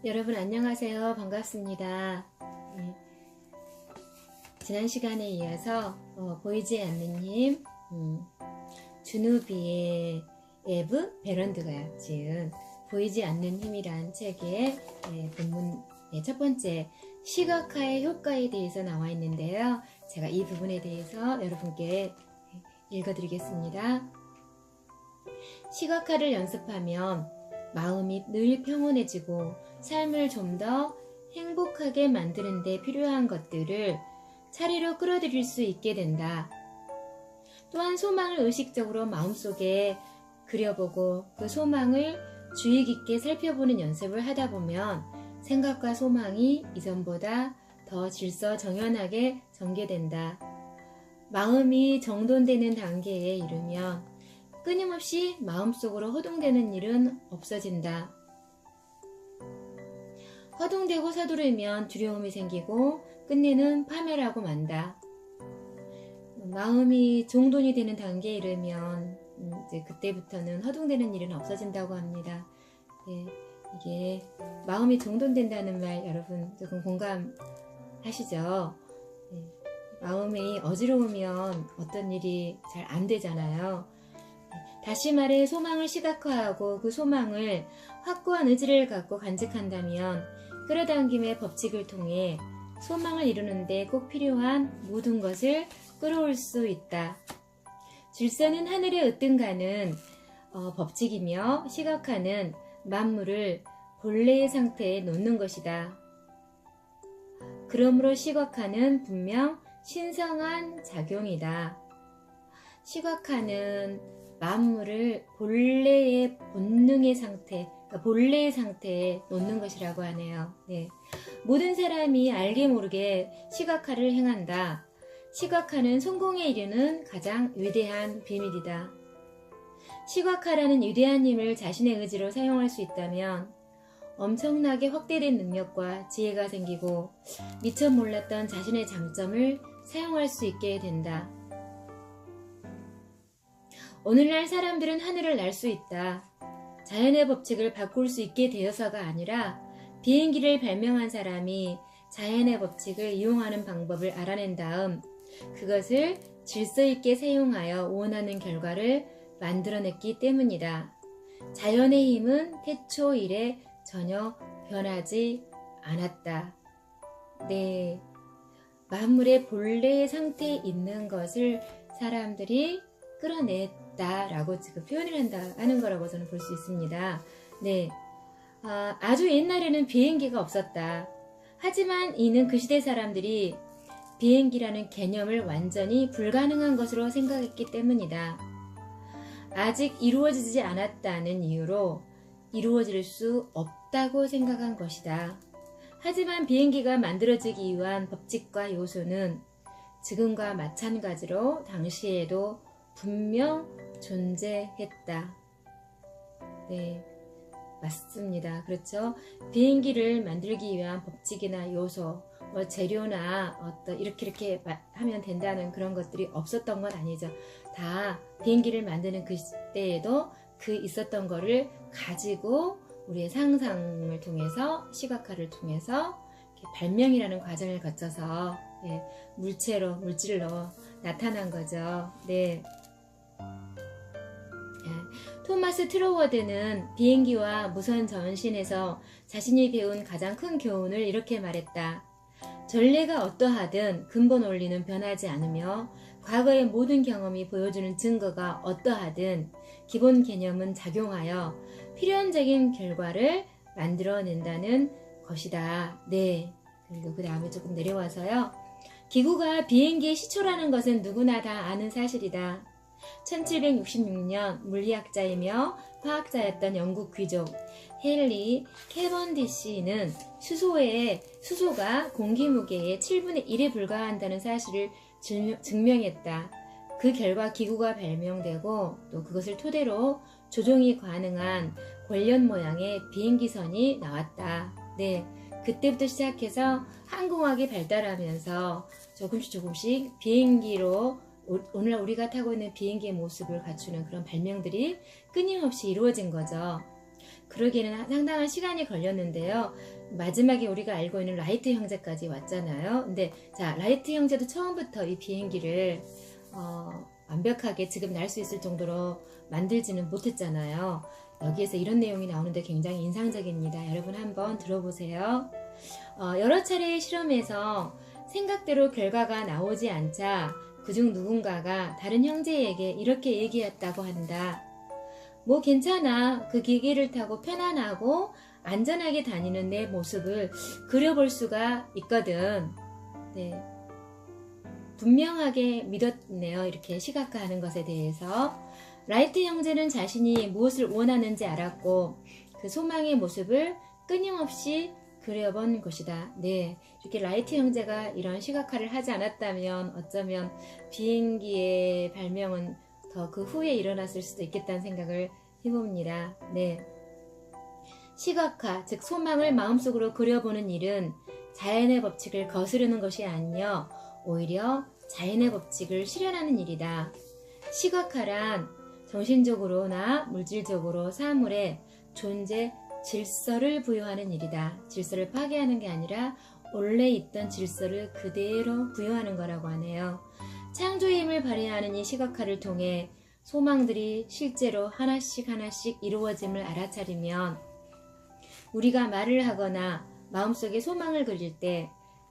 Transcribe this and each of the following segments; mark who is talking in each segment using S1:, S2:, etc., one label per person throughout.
S1: 여러분 안녕하세요. 반갑습니다. 네. 지난 시간에 이어서 보이지 않는 힘, 주누비의 에브 베런드가 지은 보이지 않는 힘이란 책의 본문의 첫 번째 시각화의 효과에 대해서 나와 있는데요. 제가 이 부분에 대해서 여러분께 읽어드리겠습니다. 시각화를 연습하면 마음이 늘 평온해지고 삶을 좀 더 행복하게 만드는 데 필요한 것들을 차례로 끌어들일 수 있게 된다. 또한 소망을 의식적으로 마음속에 그려보고 그 소망을 주의 깊게 살펴보는 연습을 하다 보면 생각과 소망이 이전보다 더 질서정연하게 전개된다. 마음이 정돈되는 단계에 이르면 끊임없이 마음속으로 허둥대는 일은 없어진다. 허둥대고 서두르면 두려움이 생기고 끝내는 파멸하고 만다. 마음이 정돈이 되는 단계에 이르면 이제 그때부터는 허둥대는 일은 없어진다고 합니다. 네, 이게 마음이 정돈된다는 말 여러분 조금 공감하시죠? 네, 마음이 어지러우면 어떤 일이 잘 안 되잖아요. 다시 말해 소망을 시각화하고 그 소망을 확고한 의지를 갖고 간직한다면 끌어당김의 법칙을 통해 소망을 이루는데 꼭 필요한 모든 것을 끌어올 수 있다. 질서는 하늘에 으뜸가는 법칙이며 시각화는 만물을 본래의 상태에 놓는 것이다. 그러므로 시각화는 분명 신성한 작용이다. 시각화는 만물을 본래의 본능의 상태, 그러니까 본래의 상태에 놓는 것이라고 하네요. 네. 모든 사람이 알게 모르게 시각화를 행한다. 시각화는 성공에 이르는 가장 위대한 비밀이다. 시각화라는 위대한 힘을 자신의 의지로 사용할 수 있다면 엄청나게 확대된 능력과 지혜가 생기고 미처 몰랐던 자신의 장점을 사용할 수 있게 된다. 오늘날 사람들은 하늘을 날 수 있다. 자연의 법칙을 바꿀 수 있게 되어서가 아니라 비행기를 발명한 사람이 자연의 법칙을 이용하는 방법을 알아낸 다음 그것을 질서 있게 사용하여 원하는 결과를 만들어냈기 때문이다. 자연의 힘은 태초 이래 전혀 변하지 않았다. 네, 만물의 본래의 상태에 있는 것을 사람들이 끌어냈다라고 지금 표현을 하는 거라고 저는 볼 수 있습니다. 네, 아주 옛날에는 비행기가 없었다. 하지만 이는 그 시대 사람들이 비행기라는 개념을 완전히 불가능한 것으로 생각했기 때문이다. 아직 이루어지지 않았다는 이유로 이루어질 수 없다고 생각한 것이다. 하지만 비행기가 만들어지기 위한 법칙과 요소는 지금과 마찬가지로 당시에도 분명 존재했다. 네, 맞습니다. 그렇죠? 비행기를 만들기 위한 법칙이나 요소, 재료나 이렇게 하면 된다는 그런 것들이 없었던 건 아니죠. 다 비행기를 만드는 그 시대에도 그 있었던 거를 가지고 우리의 상상을 통해서 시각화를 통해서 발명이라는 과정을 거쳐서 물질로 나타난 거죠. 네. 토마스 트로워드는 비행기와 무선 전신에서 자신이 배운 가장 큰 교훈을 이렇게 말했다. 전례가 어떠하든 근본 원리는 변하지 않으며 과거의 모든 경험이 보여주는 증거가 어떠하든 기본 개념은 작용하여 필연적인 결과를 만들어낸다는 것이다. 네. 그리고 그 다음에 조금 내려와서요. 기구가 비행기의 시초라는 것은 누구나 다 아는 사실이다. 1766년 물리학자이며 화학자였던 영국 귀족 헨리 캐번디시는 수소가 공기 무게의 7분의 1에 불과한다는 사실을 증명했다. 그 결과 기구가 발명되고 또 그것을 토대로 조종이 가능한 권련 모양의 비행기선이 나왔다. 네, 그때부터 시작해서 항공학이 발달하면서 조금씩 비행기로 오늘 우리가 타고 있는 비행기의 모습을 갖추는 그런 발명들이 끊임없이 이루어진 거죠. 그러기에는 상당한 시간이 걸렸는데요. 마지막에 우리가 알고 있는 라이트 형제까지 왔잖아요. 근데 자, 라이트 형제도 처음부터 이 비행기를 완벽하게 지금 날 수 있을 정도로 만들지는 못했잖아요. 여기에서 이런 내용이 나오는데 굉장히 인상적입니다. 여러분 한번 들어보세요. 여러 차례의 실험에서 생각대로 결과가 나오지 않자 그중 누군가가 다른 형제에게 이렇게 얘기했다고 한다. 뭐 괜찮아. 그 기계를 타고 편안하고 안전하게 다니는 내 모습을 그려볼 수가 있거든. 네. 분명하게 믿었네요. 이렇게 시각화하는 것에 대해서. 라이트 형제는 자신이 무엇을 원하는지 알았고 그 소망의 모습을 끊임없이 그려본 것이다. 네, 이렇게 라이트 형제가 이런 시각화를 하지 않았다면 어쩌면 비행기의 발명은 더 그 후에 일어났을 수도 있겠다는 생각을 해봅니다. 네, 시각화, 즉 소망을 마음속으로 그려보는 일은 자연의 법칙을 거스르는 것이 아니요 오히려 자연의 법칙을 실현하는 일이다. 시각화란 정신적으로나 물질적으로 사물에 존재 질서를 부여하는 일이다. 질서를 파괴하는 게 아니라 원래 있던 질서를 그대로 부여하는 거라고 하네요. 창조의 힘을 발휘하는 이 시각화를 통해 소망들이 실제로 하나씩 하나씩 이루어짐을 알아차리면 우리가 말을 하거나 마음속에 소망을 그릴 때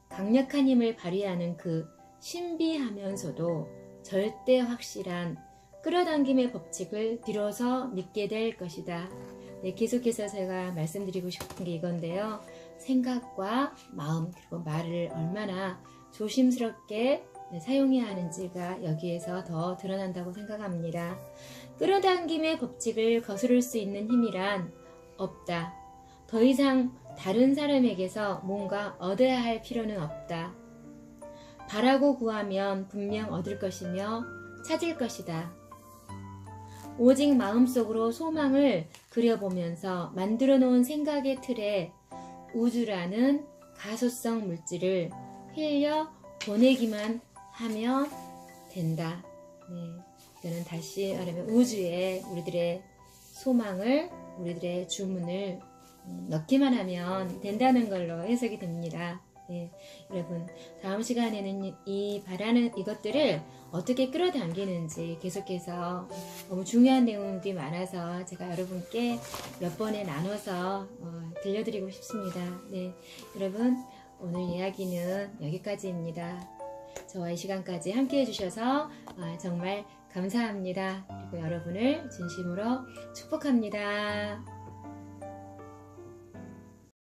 S1: 강력한 힘을 발휘하는 그 신비하면서도 절대 확실한 끌어당김의 법칙을 비로소 믿게 될 것이다. 네, 계속해서 제가 말씀드리고 싶은 게 이건데요. 생각과 마음 그리고 말을 얼마나 조심스럽게 사용해야 하는지가 여기에서 더 드러난다고 생각합니다. 끌어당김의 법칙을 거스를 수 있는 힘이란 없다. 더 이상 다른 사람에게서 뭔가 얻어야 할 필요는 없다. 바라고 구하면 분명 얻을 것이며 찾을 것이다. 오직 마음속으로 소망을 그려보면서 만들어 놓은 생각의 틀에 우주라는 가소성 물질을 흘려 보내기만 하면 된다. 네, 이거는 다시 말하면 우주에 우리들의 소망을, 우리들의 주문을 넣기만 하면 된다는 걸로 해석이 됩니다. 네, 여러분 다음 시간에는 이 바라는 이것들을 어떻게 끌어당기는지 계속해서 너무 중요한 내용들이 많아서 제가 여러분께 몇 번에 나눠서 들려드리고 싶습니다. 네, 여러분 오늘 이야기는 여기까지입니다. 저와 이 시간까지 함께 해주셔서 정말 감사합니다. 그리고 여러분을 진심으로 축복합니다.